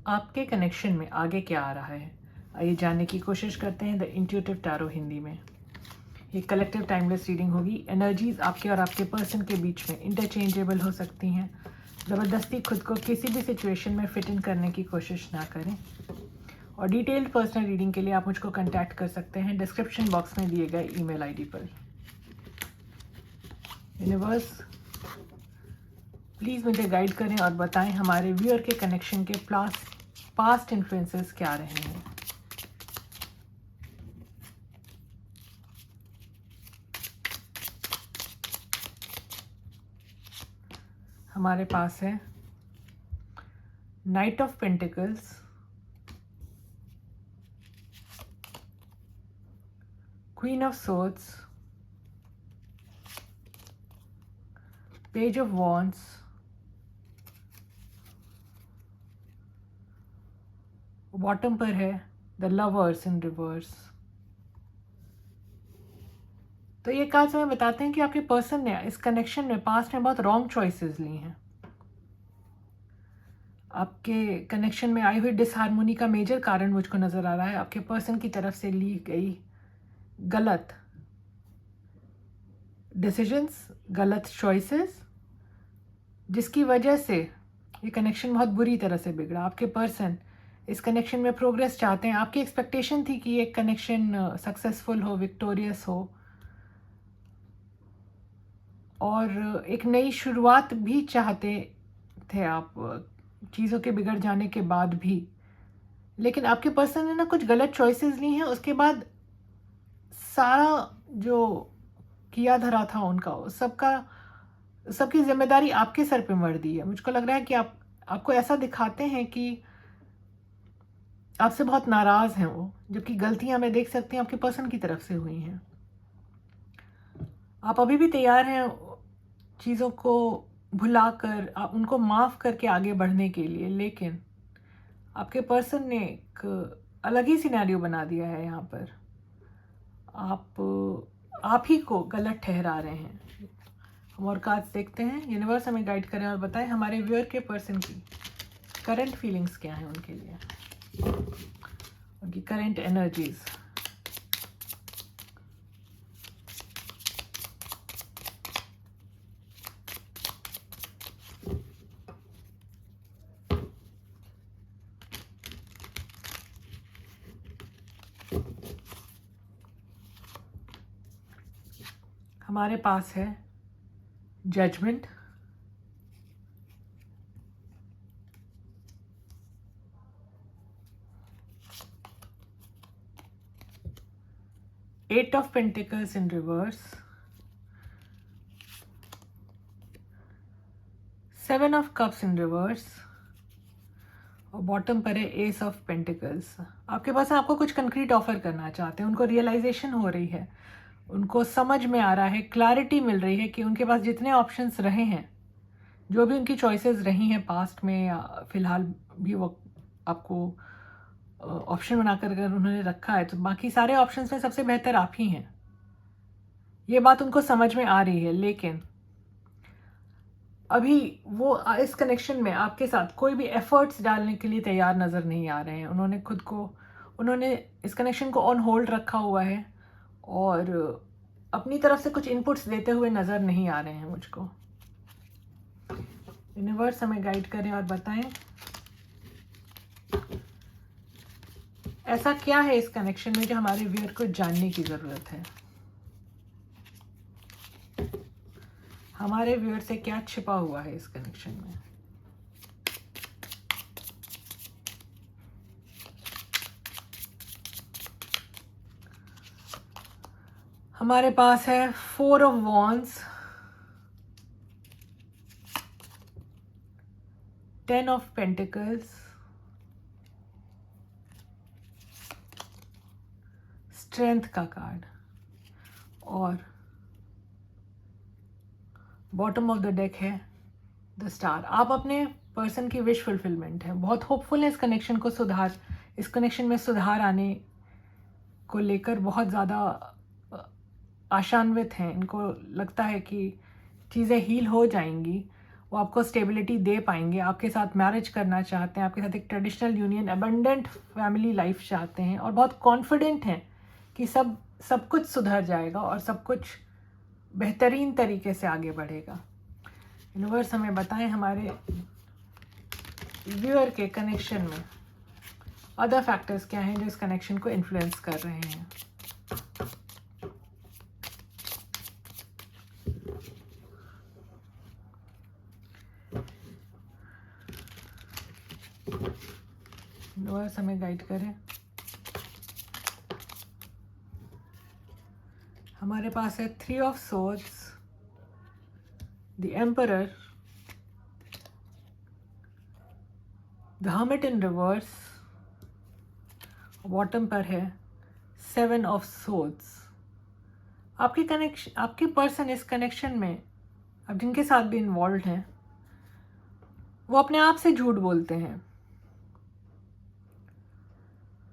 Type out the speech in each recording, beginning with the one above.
आपके कनेक्शन में आगे क्या आ रहा है, आइए जानने की कोशिश करते हैं द इंट्यूटिव टैरो हिंदी में। ये कलेक्टिव टाइमलेस रीडिंग होगी। एनर्जीज आपके और आपके पर्सन के बीच में इंटरचेंजेबल हो सकती हैं। ज़बरदस्ती खुद को किसी भी सिचुएशन में फिट इन करने की कोशिश ना करें। और डिटेल्ड पर्सनल रीडिंग के लिए आप मुझको कांटेक्ट कर सकते हैं डिस्क्रिप्शन बॉक्स में दिए गए ईमेल आईडी पर। यूनिवर्स प्लीज़ मुझे गाइड करें और बताएं हमारे व्यूअर के कनेक्शन के पास्ट इन्फ्लुएंसेस क्या रहे हैं। हमारे पास है night of pentacles, queen of swords, page of wands, bottom पर है द लवर्स इन रिवर्स। तो ये कार्ड्स हमें बताते हैं कि आपके पर्सन ने इस कनेक्शन में पास्ट में बहुत रॉन्ग चॉइसेस ली हैं। आपके कनेक्शन में आई हुई डिसहार्मोनी का मेजर कारण मुझको नज़र आ रहा है आपके पर्सन की तरफ से ली गई गलत डिसीजंस, गलत चॉइसेस, जिसकी वजह से ये कनेक्शन बहुत बुरी तरह से बिगड़ा। आपके पर्सन इस कनेक्शन में प्रोग्रेस चाहते हैं। आपकी एक्सपेक्टेशन थी कि ये कनेक्शन सक्सेसफुल हो, विक्टोरियस हो और एक नई शुरुआत भी चाहते थे आप, चीज़ों के बिगड़ जाने के बाद भी। लेकिन आपके पर्सन ने ना कुछ गलत चॉइसेस ली हैं, उसके बाद सारा जो किया धरा था उनका सबकी जिम्मेदारी आपके सर पे मर दी है। मुझको लग रहा है कि आपको ऐसा दिखाते हैं कि आपसे बहुत नाराज़ हैं वो, जबकि गलतियां मैं देख सकती हूँ आपके पर्सन की तरफ से हुई हैं। आप अभी भी तैयार हैं चीज़ों को भुलाकर उनको माफ़ करके आगे बढ़ने के लिए, लेकिन आपके पर्सन ने एक अलग ही सिनेरियो बना दिया है। यहाँ पर आप ही को गलत ठहरा रहे हैं। हम और कार्ड्स देखते हैं। यूनिवर्स हमें गाइड करें और बताएं हमारे व्यूअर के पर्सन की करंट फीलिंग्स क्या हैं उनके लिए, उनकी करंट एनर्जीज। हमारे पास है judgement, eight of pentacles in reverse, seven of cups in reverse और बॉटम पर है एस ऑफ पेंटिकल्स। आपके पास आपको कुछ कंक्रीट ऑफर करना चाहते हैं, उनको रियलाइजेशन हो रही है, उनको समझ में आ रहा है, क्लैरिटी मिल रही है कि उनके पास जितने ऑप्शंस रहे हैं, जो भी उनकी चॉइसेस रही हैं पास्ट में या फिलहाल भी, वो आपको ऑप्शन बनाकर अगर उन्होंने रखा है तो बाकी सारे ऑप्शंस में सबसे बेहतर आप ही हैं। ये बात उनको समझ में आ रही है, लेकिन अभी वो इस कनेक्शन में आपके साथ कोई भी एफर्ट्स डालने के लिए तैयार नज़र नहीं आ रहे हैं। उन्होंने इस कनेक्शन को ऑन होल्ड रखा हुआ है और अपनी तरफ से कुछ इनपुट्स देते हुए नज़र नहीं आ रहे हैं मुझको। यूनिवर्स हमें गाइड करें और बताएं ऐसा क्या है इस कनेक्शन में जो हमारे व्यूअर को जानने की ज़रूरत है। हमारे व्यूअर से क्या छिपा हुआ है इस कनेक्शन में। हमारे पास है four of wands, 10 of pentacles, strength का कार्ड और बॉटम ऑफ द डेक है द स्टार। आप अपने पर्सन की विश फुलफिलमेंट है, बहुत होपफुल है इस कनेक्शन में सुधार आने को लेकर बहुत ज़्यादा आशान्वित हैं। इनको लगता है कि चीज़ें हील हो जाएंगी वो आपको स्टेबिलिटी दे पाएंगे, आपके साथ मैरिज करना चाहते हैं, आपके साथ एक traditional union, abundant family life चाहते हैं और बहुत कॉन्फिडेंट हैं कि सब कुछ सुधर जाएगा और सब कुछ बेहतरीन तरीके से आगे बढ़ेगा। यूनिवर्स हमें बताएं हमारे व्यूअर के कनेक्शन में अदर फैक्टर्स क्या हैं जो इस कनेक्शन को इन्फ्लुएंस कर रहे हैं। यूनिवर्स हमें गाइड करें। हमारे पास है 3 of swords, the emperor, the hermit in reverse, bottom पर है 7 ऑफ सोर्ड्स। आपके पर्सन इस कनेक्शन में, अब जिनके साथ भी इन्वॉल्व हैं, वो अपने आप से झूठ बोलते हैं।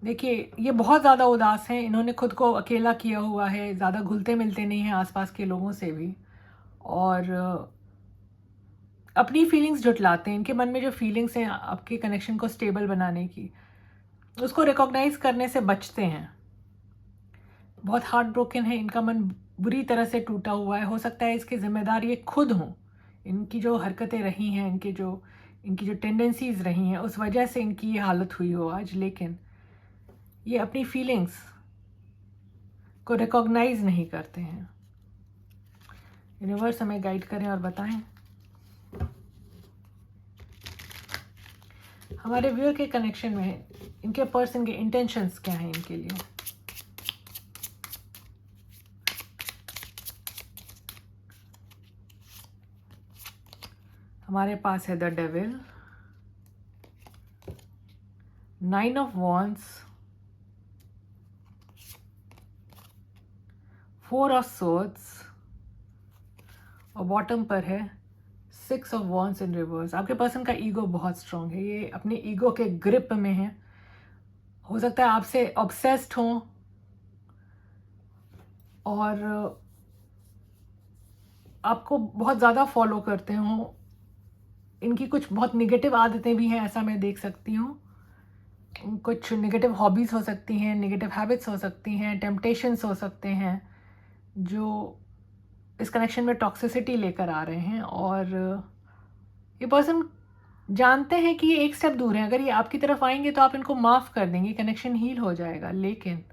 देखिए, ये बहुत ज़्यादा उदास हैं, इन्होंने खुद को अकेला किया हुआ है, ज़्यादा घुलते मिलते नहीं हैं आसपास के लोगों से भी, और अपनी फीलिंग्स जुटलाते हैं। इनके मन में जो फीलिंग्स हैं आपके कनेक्शन को स्टेबल बनाने की, उसको रिकॉग्नाइज करने से बचते हैं। बहुत हार्ट ब्रोकन है, इनका मन बुरी तरह से टूटा हुआ है। हो सकता है इसकी जिम्मेदार ये खुद हों, इनकी जो हरकतें रही हैं, इनकी जो टेंडेंसीज रही हैं, उस वजह से इनकी ये हालत हुई हो आज। लेकिन ये अपनी फीलिंग्स को रिकॉग्नाइज नहीं करते हैं। यूनिवर्स हमें गाइड करें और बताएं हमारे व्यूअर के कनेक्शन में इनके पर्सन के इंटेंशंस क्या हैं इनके लिए। हमारे पास है the devil, 9 of wands, 4 of swords और बॉटम पर है 6 ऑफ वॉन्ड्स इन रिवर्स। आपके पर्सन का ईगो बहुत स्ट्रांग है, ये अपने ईगो के ग्रिप में है। हो सकता है आपसे ऑब्सेस्ड हों और आपको बहुत ज़्यादा फॉलो करते हों। इनकी कुछ बहुत निगेटिव आदतें भी हैं, ऐसा मैं देख सकती हूँ। कुछ निगेटिव हॉबीज़ हो सकती हैं, निगेटिव हैबिट्स हो सकती हैं, टेम्पटेशंस हो सकते हैं जो इस कनेक्शन में टॉक्सिसिटी लेकर आ रहे हैं। और ये पर्सन जानते हैं कि ये एक स्टेप दूर हैं, अगर ये आपकी तरफ आएंगे तो आप इनको माफ़ कर देंगे, कनेक्शन हील हो जाएगा। लेकिन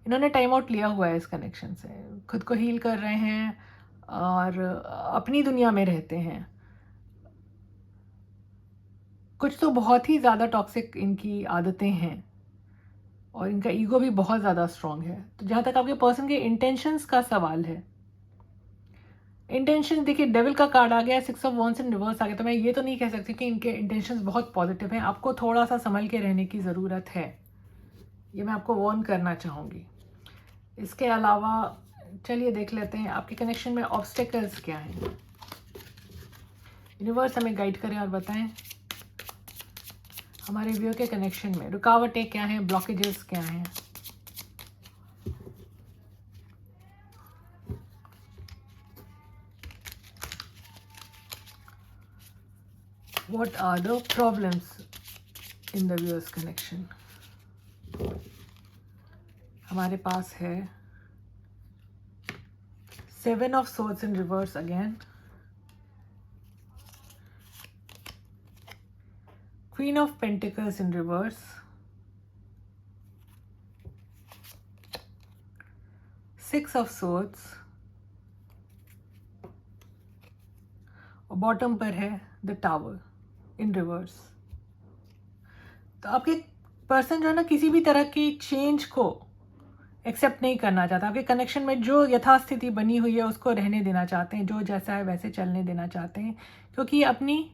इन्होंने टाइम आउट लिया हुआ है इस कनेक्शन से, खुद को हील कर रहे हैं और अपनी दुनिया में रहते हैं। कुछ तो बहुत ही ज़्यादा टॉक्सिक इनकी आदतें हैं और इनका ईगो भी बहुत ज़्यादा स्ट्रॉन्ग है। तो जहाँ तक आपके पर्सन के इंटेंशंस का सवाल है, इंटेंशन देखिए, डेविल का कार्ड आ गया, 6 ऑफ वॉन्ड्स इन रिवर्स आ गया, तो मैं ये तो नहीं कह सकती कि इनके इंटेंशंस बहुत पॉजिटिव हैं। आपको थोड़ा सा संभल के रहने की ज़रूरत है, ये मैं आपको वार्न करना चाहूँगी। इसके अलावा चलिए देख लेते हैं आपके कनेक्शन में ऑब्स्टेकल्स क्या हैं। यूनिवर्स हमें गाइड करें और बताएं हमारे व्यूअर के कनेक्शन में रुकावटें क्या हैं, ब्लॉकेजेस क्या हैं। What are the problems in the viewers connection? हमारे पास है 7 of swords in reverse again, Queen of Pentacles in reverse, 6 of swords और बॉटम पर है द टावर इन रिवर्स। तो आपके पर्सन जो है ना, किसी भी तरह की चेंज को एक्सेप्ट नहीं करना चाहता। आपके कनेक्शन में जो यथास्थिति बनी हुई है उसको रहने देना चाहते हैं, जो जैसा है वैसे चलने देना चाहते हैं, क्योंकि ये अपनी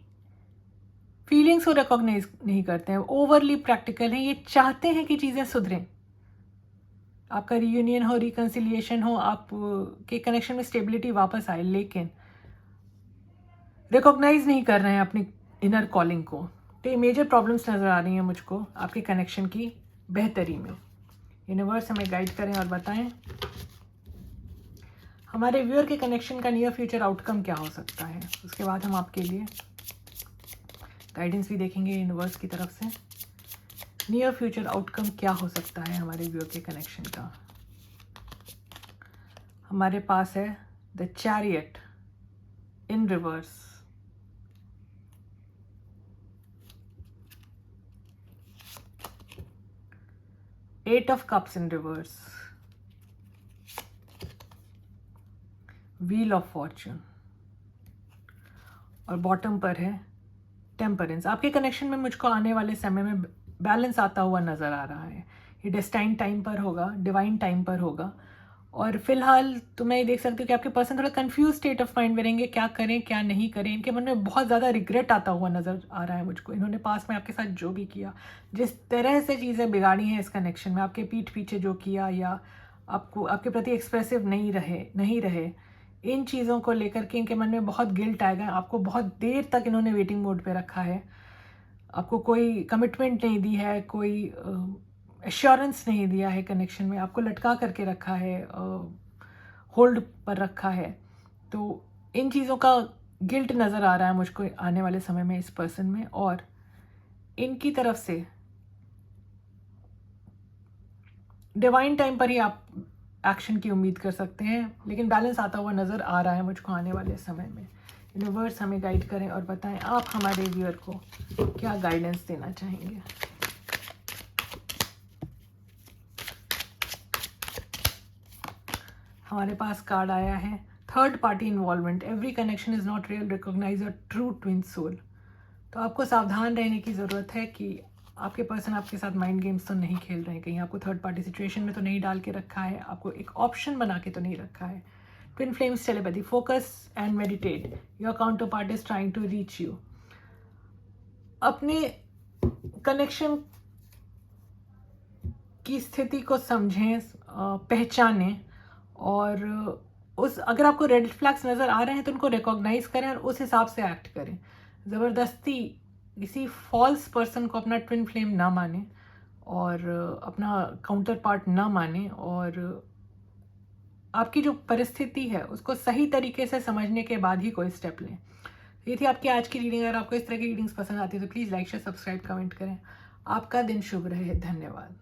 फीलिंग्स को रिकॉग्नाइज नहीं करते हैं, ओवरली प्रैक्टिकल हैं। ये चाहते हैं कि चीज़ें सुधरें, आपका रीयूनियन हो, रिकन्सिलिएशन हो, आप के कनेक्शन में स्टेबिलिटी वापस आए, लेकिन रिकॉग्नाइज नहीं कर रहे हैं अपनी इनर कॉलिंग को। तो ये मेजर प्रॉब्लम्स नज़र आ रही हैं मुझको आपके कनेक्शन की बेहतरी में। यूनिवर्स हमें गाइड करें और बताएं हमारे व्यूअर के कनेक्शन का नियर फ्यूचर आउटकम क्या हो सकता है। उसके बाद हम आपके लिए गाइडेंस भी देखेंगे यूनिवर्स की तरफ से। नियर फ्यूचर आउटकम क्या हो सकता है हमारे व्यूअर के कनेक्शन का। हमारे पास है the chariot in reverse, eight of cups in reverse, wheel of fortune, और बॉटम पर है टेम्परेंस। आपके कनेक्शन में मुझको आने वाले समय में बैलेंस आता हुआ नज़र आ रहा है। ये डेस्टाइन टाइम पर होगा, डिवाइन टाइम पर होगा। और फिलहाल तो मैं ये देख सकती हूँ कि आपके पर्सन थोड़ा कंफ्यूज स्टेट ऑफ माइंड में रहेंगे, क्या करें क्या नहीं करें। इनके मन में बहुत ज़्यादा रिग्रेट आता हुआ नज़र आ रहा है मुझको। इन्होंने पास में आपके साथ जो भी किया, जिस तरह से चीज़ें बिगाड़ी हैं इस कनेक्शन में, आपके पीठ पीछे जो किया या आपको आपके प्रति एक्सप्रेसिव नहीं रहे, इन चीज़ों को लेकर के इनके मन में बहुत गिल्ट आएगा। आपको बहुत देर तक इन्होंने वेटिंग मोड पे रखा है, आपको कोई कमिटमेंट नहीं दी है, कोई एश्योरेंस नहीं दिया है कनेक्शन में, आपको लटका करके रखा है, होल्ड पर रखा है। तो इन चीज़ों का गिल्ट नज़र आ रहा है मुझको आने वाले समय में इस पर्सन में। और इनकी तरफ से डिवाइन टाइम पर ही आप एक्शन की उम्मीद कर सकते हैं, लेकिन बैलेंस आता हुआ नज़र आ रहा है मुझको आने वाले समय में। यूनिवर्स हमें गाइड करें और बताएं आप हमारे व्यूअर को क्या गाइडेंस देना चाहेंगे। हमारे पास कार्ड आया है third party involvement, every connection is not real, recognise your true twin soul. तो आपको सावधान रहने की ज़रूरत है कि आपके पर्सन आपके साथ माइंड गेम्स तो नहीं खेल रहे हैं, कहीं आपको थर्ड पार्टी सिचुएशन में तो नहीं डाल के रखा है, आपको एक ऑप्शन बना के तो नहीं रखा है। Twin flames telepathy, focus and meditate, your counterpart is trying to reach you. अपने कनेक्शन की स्थिति को समझें, पहचानें, और उस अगर आपको रेड फ्लैग्स नज़र आ रहे हैं तो उनको रिकॉग्नाइज करें और उस हिसाब से एक्ट करें। ज़बरदस्ती किसी फॉल्स पर्सन को अपना ट्विन फ्लेम ना माने और अपना काउंटर पार्ट ना माने, और आपकी जो परिस्थिति है उसको सही तरीके से समझने के बाद ही कोई स्टेप लें। ये थी आपकी आज की रीडिंग। अगर आपको इस तरह की रीडिंग्स पसंद आती है तो please like share subscribe comment करें। आपका दिन शुभ रहे। धन्यवाद।